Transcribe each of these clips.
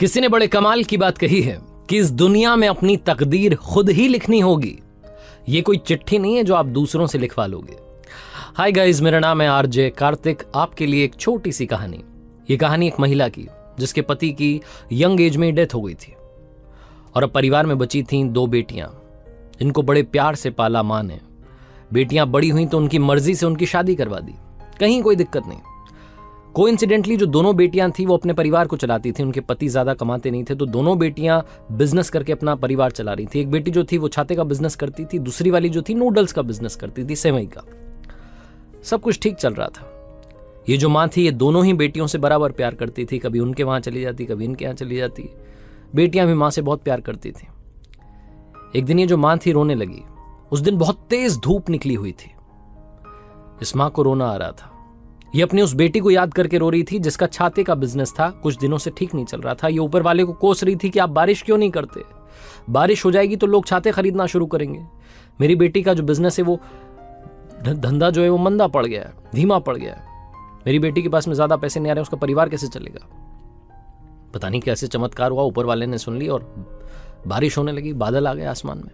किसी ने बड़े कमाल की बात कही है कि इस दुनिया में अपनी तकदीर खुद ही लिखनी होगी। ये कोई चिट्ठी नहीं है जो आप दूसरों से लिखवा लोगे। हाय गाइस, मेरा नाम है आरजे कार्तिक। आपके लिए एक छोटी सी कहानी। ये कहानी एक महिला की जिसके पति की यंग एज में डेथ हो गई थी और अब परिवार में बची थीं 2 बेटियां जिनको बड़े प्यार से पाला मां ने। बेटियां बड़ी हुई तो उनकी मर्जी से उनकी शादी करवा दी, कहीं कोई दिक्कत नहीं। कोइंसिडेंटली जो दोनों बेटियां थी वो अपने परिवार को चलाती थी। उनके पति ज्यादा कमाते नहीं थे तो दोनों बेटियां बिजनेस करके अपना परिवार चला रही थी। एक बेटी जो थी वो छाते का बिजनेस करती थी, दूसरी वाली जो थी नूडल्स का बिजनेस करती थी, सेवई का। सब कुछ ठीक चल रहा था। ये जो मां थी ये दोनों ही बेटियों से बराबर प्यार करती थी। कभी उनके वहां चली जाती, कभी इनके यहां चली जाती। बेटियां भी मां से बहुत प्यार करती थी। एक दिन ये जो मां थी रोने लगी। उस दिन बहुत तेज धूप निकली हुई थी। इस मां को रोना आ रहा था। ये अपनी उस बेटी को याद करके रो रही थी जिसका छाते का बिजनेस था, कुछ दिनों से ठीक नहीं चल रहा था। ये ऊपर वाले को कोस रही थी कि आप बारिश क्यों नहीं करते, बारिश हो जाएगी तो लोग छाते खरीदना शुरू करेंगे। मेरी बेटी का जो बिजनेस है वो धंधा जो है वो मंदा पड़ गया है, धीमा पड़ गया है। मेरी बेटी के पास में ज्यादा पैसे नहीं आ रहे, उसका परिवार कैसे चलेगा। पता नहीं कैसे चमत्कार हुआ, ऊपर वाले ने सुन ली और बारिश होने लगी। बादल आ गए आसमान में,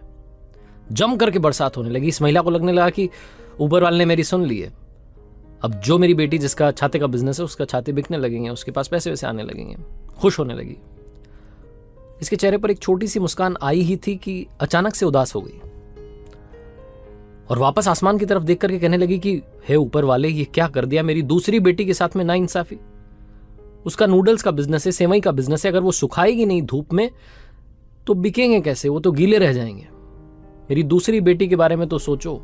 जम करके बरसात होने लगी। इस महिला को लगने लगा कि ऊपर वाले ने मेरी सुन ली है। अब जो मेरी बेटी जिसका छाते का बिजनेस है उसका छाते बिकने लगेंगे, उसके पास पैसे वैसे आने लगेंगे, खुश होने लगी। इसके चेहरे पर एक छोटी सी मुस्कान आई ही थी कि अचानक से उदास हो गई और वापस आसमान की तरफ देख करके कहने लगी कि हे ऊपर वाले, ये क्या कर दिया मेरी दूसरी बेटी के साथ में नाइंसाफी। उसका नूडल्स का बिजनेस है, सेवई का बिजनेस है। अगर वो सुखाएगी नहीं धूप में तो बिकेंगे कैसे, वो तो गीले रह जाएंगे। मेरी दूसरी बेटी के बारे में तो सोचो।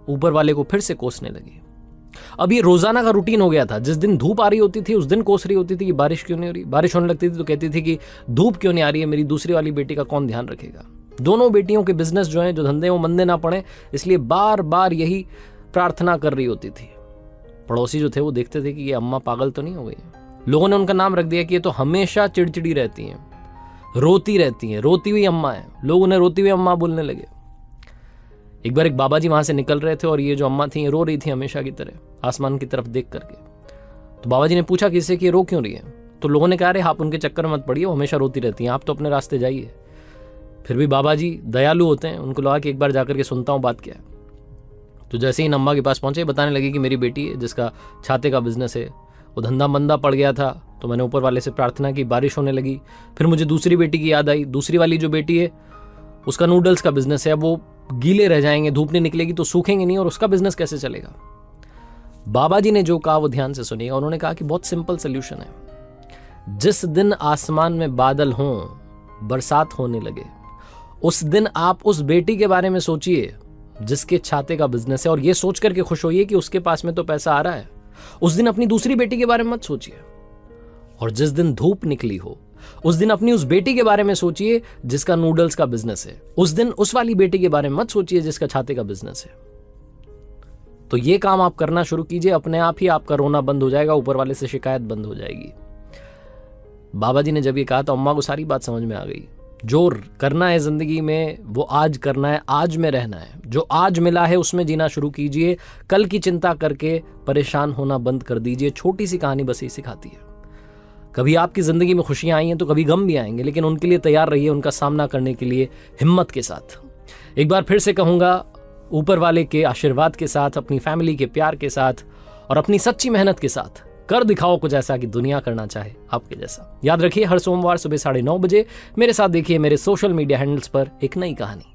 ऊपर वाले को फिर से कोसने लगी। अब ये रोजाना का रूटीन हो गया था। जिस दिन धूप आ रही होती थी उस दिन कोस रही होती थी कि बारिश क्यों नहीं हो रही। बारिश होने लगती थी तो कहती थी कि धूप क्यों नहीं आ रही है, मेरी दूसरी वाली बेटी का कौन ध्यान रखेगा। दोनों बेटियों के बिजनेस जो है, जो धंधे वो मंदे ना पड़े, इसलिए बार बार यही प्रार्थना कर रही होती थी। पड़ोसी जो थे वो देखते थे कि ये अम्मा पागल तो नहीं हो गई। लोगों ने उनका नाम रख दिया कि ये तो हमेशा चिड़चिड़ी रहती हैं, रोती रहती हैं, रोती हुई अम्मा है। लोग उन्हें रोती हुई अम्मा बोलने लगे। एक बार एक बाबा जी वहां से निकल रहे थे और ये जो अम्मा थी ये रो रही थी हमेशा की तरह आसमान की तरफ देख करके। तो बाबा जी ने पूछा किससे कि ये रो क्यों रही है। तो लोगों ने कहा, अरे आप उनके चक्कर में मत पड़िए, वो हमेशा रोती रहती हैं, आप तो अपने रास्ते जाइए। फिर भी बाबा जी दयालु होते हैं, उनको लगा कि एक बार जाकर के सुनता हूँ बात क्या है। तो जैसे ही अम्मा के पास पहुंचे बताने लगी कि मेरी बेटी है जिसका छाते का बिजनेस है, वो धंधा मंदा पड़ गया था तो मैंने ऊपर वाले से प्रार्थना की, बारिश होने लगी। फिर मुझे दूसरी बेटी की याद आई। दूसरी वाली जो बेटी है उसका नूडल्स का बिजनेस है, वो गीले रह जाएंगे, धूप नहीं निकलेगी तो सूखेंगे नहीं और उसका बिजनेस कैसे चलेगा। बाबा जी ने जो कहा वो ध्यान से सुनिएगा। उन्होंने कहा कि बहुत सिंपल सोल्यूशन है। जिस दिन आसमान में बादल हों, बरसात होने लगे, उस दिन आप उस बेटी के बारे में सोचिए जिसके छाते का बिजनेस है और ये सोच करके खुश होइए कि उसके पास में तो पैसा आ रहा है। उस दिन अपनी दूसरी बेटी के बारे में मत सोचिए। और जिस दिन धूप निकली हो उस दिन अपनी उस बेटी के बारे में सोचिए जिसका नूडल्स का बिजनेस है। उस दिन उस वाली बेटी के बारे में मत सोचिए जिसका छाते का बिजनेस है। तो ये काम आप करना शुरू कीजिए, अपने आप ही आपका रोना बंद हो जाएगा, ऊपर वाले से शिकायत बंद हो जाएगी। बाबा जी ने जब ये कहा तो अम्मा को सारी बात समझ में आ गई। जो करना है जिंदगी में वो आज करना है, आज में रहना है। जो आज मिला है उसमें जीना शुरू कीजिए। कल की चिंता करके परेशान होना बंद कर दीजिए। छोटी सी कहानी बस ये सिखाती है। कभी आपकी जिंदगी में खुशियां आई हैं तो कभी गम भी आएंगे, लेकिन उनके लिए तैयार रहिए, उनका सामना करने के लिए हिम्मत के साथ। एक बार फिर से कहूंगा, ऊपर वाले के आशीर्वाद के साथ, अपनी फैमिली के प्यार के साथ और अपनी सच्ची मेहनत के साथ कर दिखाओ कुछ ऐसा कि दुनिया करना चाहे आपके जैसा। याद रखिए, हर सोमवार सुबह 9:30 बजे मेरे साथ देखिए मेरे सोशल मीडिया हैंडल्स पर एक नई कहानी।